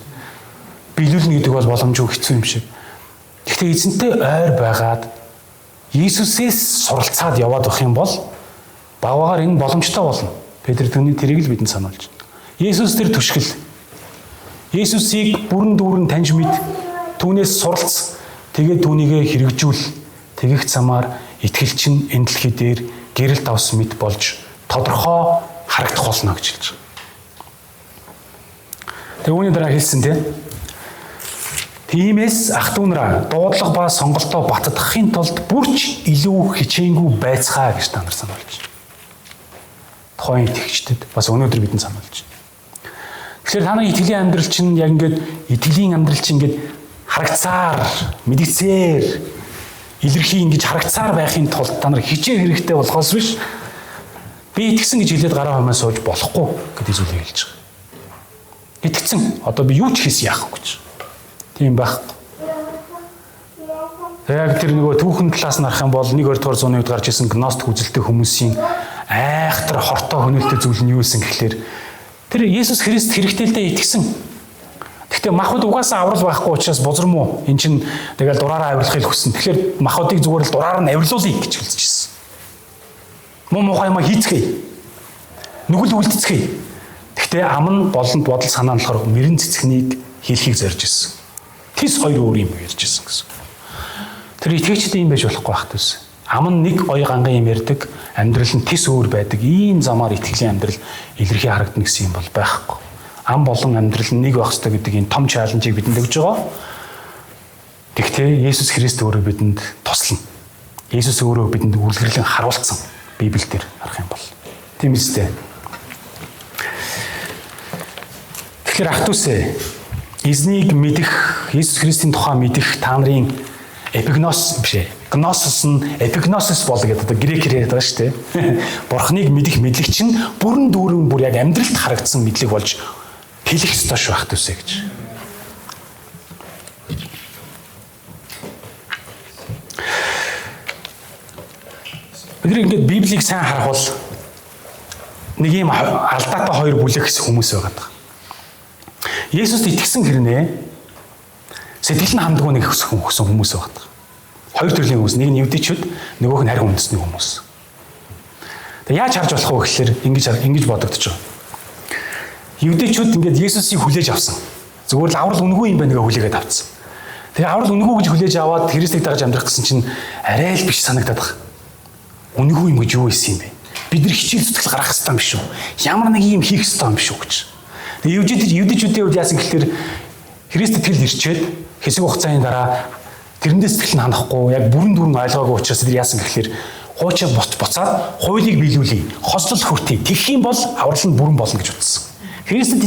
Биелүүлнэ гэдэг бол боломжгүй хэцүү юм шиг. Гэхдээ эзэнтэй ойр байгаад Иесусээс суралцаад яваад авах юм бол багаагаар энэ боломжтой болно. Петр тэрийг л бидэнд сануулж байна. Иесус тэр түшгэл. Иесусыг бүрэн дүүрэн таньж мэд түүнээс суралц. Тэгээд түүнийгээ хэрэгжүүл. Тэгэх замаар итгэлч нь энэ дэлхий дээр гэрэлт авсан мэд болж тодорхой харагдах болно гэж хэлж байгаа. Тэгээ үүний дараа хэлсэн тийм. Тиймээс ах дүүнраа дуудлага ба сонголтоо баттгахын тулд бүрч илүү хичээнгүй байцгаа гэж та нар сануулж байна. Тухайн итгэгчдэд бас өнөөдөр бидэнд сануулж байна. Тэгэхээр та нарын итгэлийн амьдрал чинь яг ингээд итгэлийн амьдрал чинь ингээд харагцаар, мэдгцээр, илэрхий ингэж харагцаар байхын тулд та нар хичээх хэрэгтэй болохоос биш. Би итгэсэн гэж хэлээд гараа хэмээн сууж болохгүй гэдэг зүйлийг хэлж байгаа. Итгэсэн. Одоо би юу ч хийсэн яахгүй гэж. Тийм байхгүй. Яг тэр нөгөө түүхэн талаас нь харах юм бол 1-2 дугаар зууны үед гарч ирсэн гностик үзэлтэй хүмүүсийн айхтар хортой хөнөөлтэй зүйл нь юу вэ гэхэлэр тэр Есүс Христ хэрэгтэй л дээ итгэсэн. Гэхдээ махбод угаасаа аврал байхгүй учраас бузармуу эн чин тэгэл дураараа авирлахыг хүссэн. Тэгэхээр махбодыг зүгээр л дураараа нь авирлуулъя гэж хэлчихсэн. Муу мухай юм хийцгээе. Нүгэл үлдцгээе. Гэхдээ ам нь болонд бодол санаа нь болохоор мөрөн цэцгнийг хийхийг зорж ирсэн. Тис хоёр өөр юм ярьж ирсэн гэсэн. Тэр итгэгчдийн юм байж болохгүй байх төс. Ам нь нэг ой ганган юм ярьдаг, амьдрал нь тис өөр байдаг. Ийм замаар итгэлийн амьдрал илэрхий харагдана гэсэн юм бол байхгүй. Ам болон амьдрал нь нэг байх ёстой гэдэг энэ том чаленжийг бидэнд өгж байгаа. Тэгвэл Есүс Христ өөрөө бидэнд туслана. Есүс өөрөө бидэнд үргэлжлэн харуулсан Библиэлд харах юм бол. Тийм үстэй. Тэгэхээр ах дүүсээ эзнийг мэдэх, Есүс Христийн тухай мэдэх та нарын эпигнос биш ээ. Гносос нь эпигносос бол гэдэг одоо грекээр яриад байгаа шүү дээ. Бурхныг мэдэх мэдлэг чинь бүрэн дүүрэн бүр яг амьдралд харагдсан мэдлэг болж хэлэх ёстой шүү ах дүүсээ гэж. Бид ингээд Библийг сайн харах бол нэг юм алдаатай хоёр бүлэг гэсэн хүмүүс байгаа. Есүст итгэсэн хэрнээ сэтгэл нь хандгүй нэг хөсөн хүмүүс байна. Хоёр төрлийн хүмүүс, нэг нь евдээчүүд, нөгөөх нь харин үндэсний хүмүүс. Тэгээ яаж харж болох вэ гэхээр ингэж бодогдож байгаа. Евдээчүүд ингээд Есүсийг хүлээж авсан. Зүгээр л аврал үнэгүй юм байна гэж хүлээгээд авцсан. Тэгээ аврал үнэгүй гэж хүлээж аваад Христийг дагаж амьдрах гэсэн чинь арай л биш санагдаад байна. Үнэгүй юм гэж юу ийсэн юм бэ? Бид нар хичээл зүтгэл гаргах хэрэгтэй юм биш үү? Ямар нэг юм хийх хэрэгтэй юм биш үү гэж. Евдээчүүдийн хувьд яасан гэхээр Христ итгэл ирчээд хэсэг хугацааны дараа тэрэндээ сэтгэл нь ханахгүй яг бүрэн дүүрэн ойлгоогүй учраас тэр яасан гэхээр хуучаа буцаад хуулийг биелүүлье, хослол хүртье. Тэгэх юм бол аврал нь бүрэн болно гэж утсан. Христэд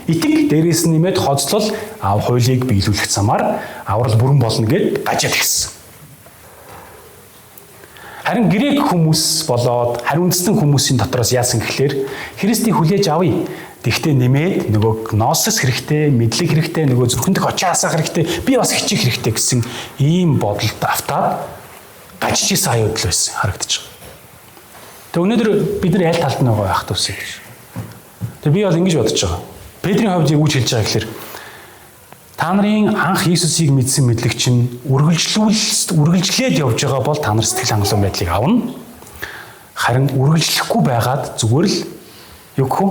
итэг дээрээс нь нэмээд хоцлол хуулийг биелүүлэх замаар аврал бүрэн болно гэд гажаад гисэн. Харин грек хүмүүс болоод хариу үндэстэн хүмүүсийн дотроос яасан гэхээр Христийг хүлээж авъя. Тэгтээ нэмээд нөгөө гносис хэрэгтэй, мэдлэг хэрэгтэй, нөгөө зөвхөндөх очиасаа хэрэгтэй, би бас хичих хэрэгтэй гэсэн ийм бодолд автаад гажиж исэн аюул байсан харагдаж байгаа. Тэгээ өнөөдөр бид нар аль талд нь байгаа байх тусаа гэж. Тэгээ би бол ингэж бодож байгаа. Петрийн хувьд юу хэлж байгаа гэхээр та нарын анх Иесусыг мэдсэн мэдлэг чинь үргэлжлээд явж байгаа бол та нар сэтгэл хангалуун байдлыг авна. Харин үргэлжлэхгүй байгаад зүгээр л юу гэх вэ?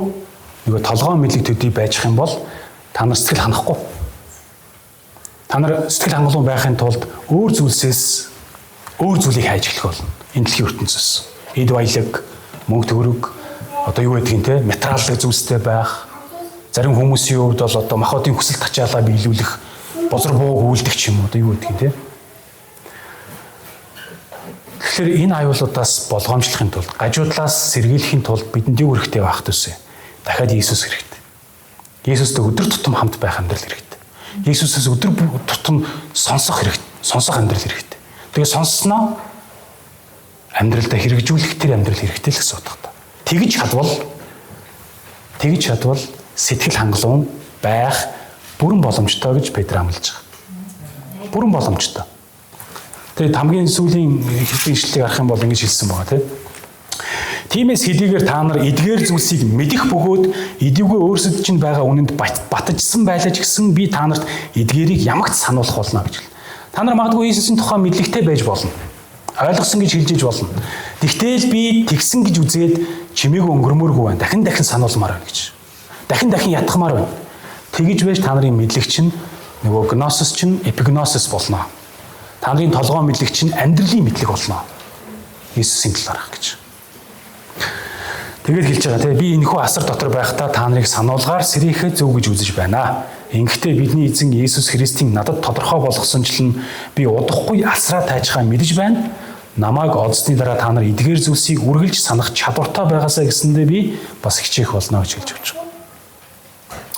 Нөгөө толгойн мэдлэг төдий байж их юм бол та нар сэтгэл ханахгүй. Та нар сэтгэл хангалуун байхын тулд өөр зүйлсээс өөр зүйлийг хайж эхлэх болно. Энэ дэлхийн ертөнцөөс. Эд баялаг, мөнгө төгрөг, одоо юу гэдгийг те материалын зүйлстэй байх. Зарим хүмүүсийн хувьд бол одоо махбодын хүсэл тачаалаа биелүүлэх, бозор бууг үйлдэх ч юм уу одоо юу гэдгийг те. Тэгэхээр энэ аюулуудаас болгоомжлохын тулд, гажуудлаас сэргийлэхийн тулд бидэнд юу хэрэгтэй байх төсөө? Дахиад Иесус хэрэгтэй. Иесустэй өдөр тутам хамт байх амьдрал хэрэгтэй. Иесусээс өдөр тутам сонсох хэрэгтэй. Сонсох амьдрал хэрэгтэй. Тэгээ сонссноо амьдралдаа хэрэгжүүлэх тэр амьдрал хэрэгтэй л гэсэн утгатай. Тэгж чадвал сэтгэл хангалуун байх бүрэн боломжтой гэж Петр амлаж байгаа. Бүрэн боломжтой. Тэгээд хамгийн сүүлийн хэлбэрийн ишлэлийг харах юм бол ингэж хэлсэн байгаа тийм. Тиймээс хэдийгээр та нар эдгээр зүйлсийг мэдэх бөгөөд эдийгүй өөрсдөд чинь байгаа үнэнд батжсан байлаа ч гэсэн би та нарт эдгээрийг ямагт сануулах болно гэж хэлнэ. Та нар магадгүй Иесусийн тухай мэдлэгтэй байж болно. Ойлгосон гэж хэлж болно. Тэгтэл би тэгсэн гэж үзээд чимээгүй өнгөрмөөргүй байна. Дахин сануулмаар байна гэж. Дахин ятгахмаар байна. Тэгэж байж та нарын мэдлэг чинь нөгөө гносис чинь эпигносис болно. Та нарын толгой мэдлэг чинь амьдралын мэдлэг болно. Иесусийн талаарх гэж. Тэгээд хэлж байгаа тийм би энэхүү асар дотор байхдаа та нарыг сануулгаар сэрийхээ зөв гэж үзэж байна. Ингэхдээ бидний эзэн Иесус Христийн надад тодорхой болгосончлон би удахгүй алсраа тайжхаа мэдэж байна. Намайг одсны дараа та нар эдгээр зүйлсийг үргэлж санах чадвартай байгаасаа гэсэндээ би бас хичээх болно гэж хэлж өгч байгаа.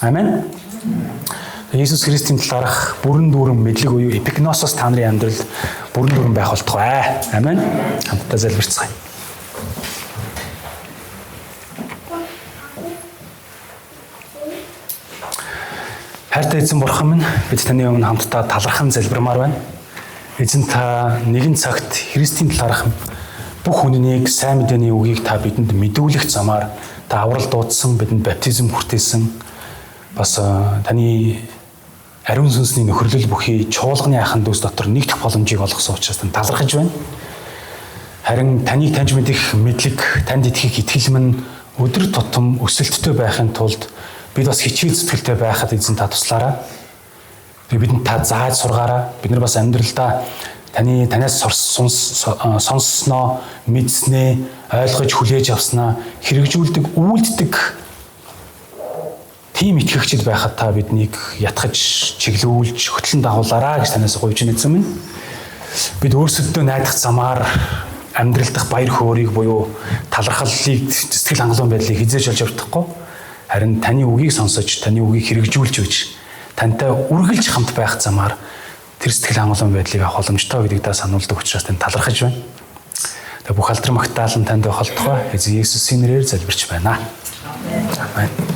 Амен. Иесус Христийн талаарх бүрэн дүүрэн мэдлэг буюу эпигносос та нарын амьдралд бүрэн дүүрэн байх болтугай. Амен. Хамтдаа залбирцгаая. Хайртай эзэн бурхан минь бид таны өмнө хамтдаа талархан залбирмаар байна. Эзэн та нэгэн цагт Христийн талаарх бүх үннийг сайн мэдээний үгийг та бидэнд мэдүүлэх замаар та аврал дуудсан бидэнд баптизм хүртээсэн бас таны ариун сүнсний нөхөрлөл бүхий чуулганы айхан дүүс дотор нэгдэх боломжийг олгосон учраас тань талархаж байна. Харин таныг таньж мэдэх мэдлэг, танд итгэх итгэл минь өдөр тутам өсөлттэй байхын тулд бид бас хичээл зүтгэлтэй байхад эзэн та туслаарай. Бидэнд та зааж сургаарай. Бид нар бас амьдралдаа танаас сонссноо, мэдснээ, ойлгож хүлээж авснаа хэрэгжүүлдэг, үйлддэг тийм итгэгчд байхад та биднийг ятгах, чиглүүлж, хөтлөн дагуулаарай гэж танаас гуйж нэгсэн минь. Бид өөрсөддөө найдах замаар амьдрал дахь баяр хөөргийг буюу талархлыг, сэтгэл хангалуун байдлыг хизээж олж явдахгүй. Харин таны үгийг сонсож, таны үгийг хэрэгжүүлж өгч, тантай үргэлж хамт байх замаар тэр сэтгэл хангалуун байдлыг авах боломжтой гэдгийг та сануулдаг учраас тань талархаж байна. Тэгээ бүх алдар магтаал нь танд байх болтугай. Эзэн Есүсийн нэрээр залбирч байна. Амен.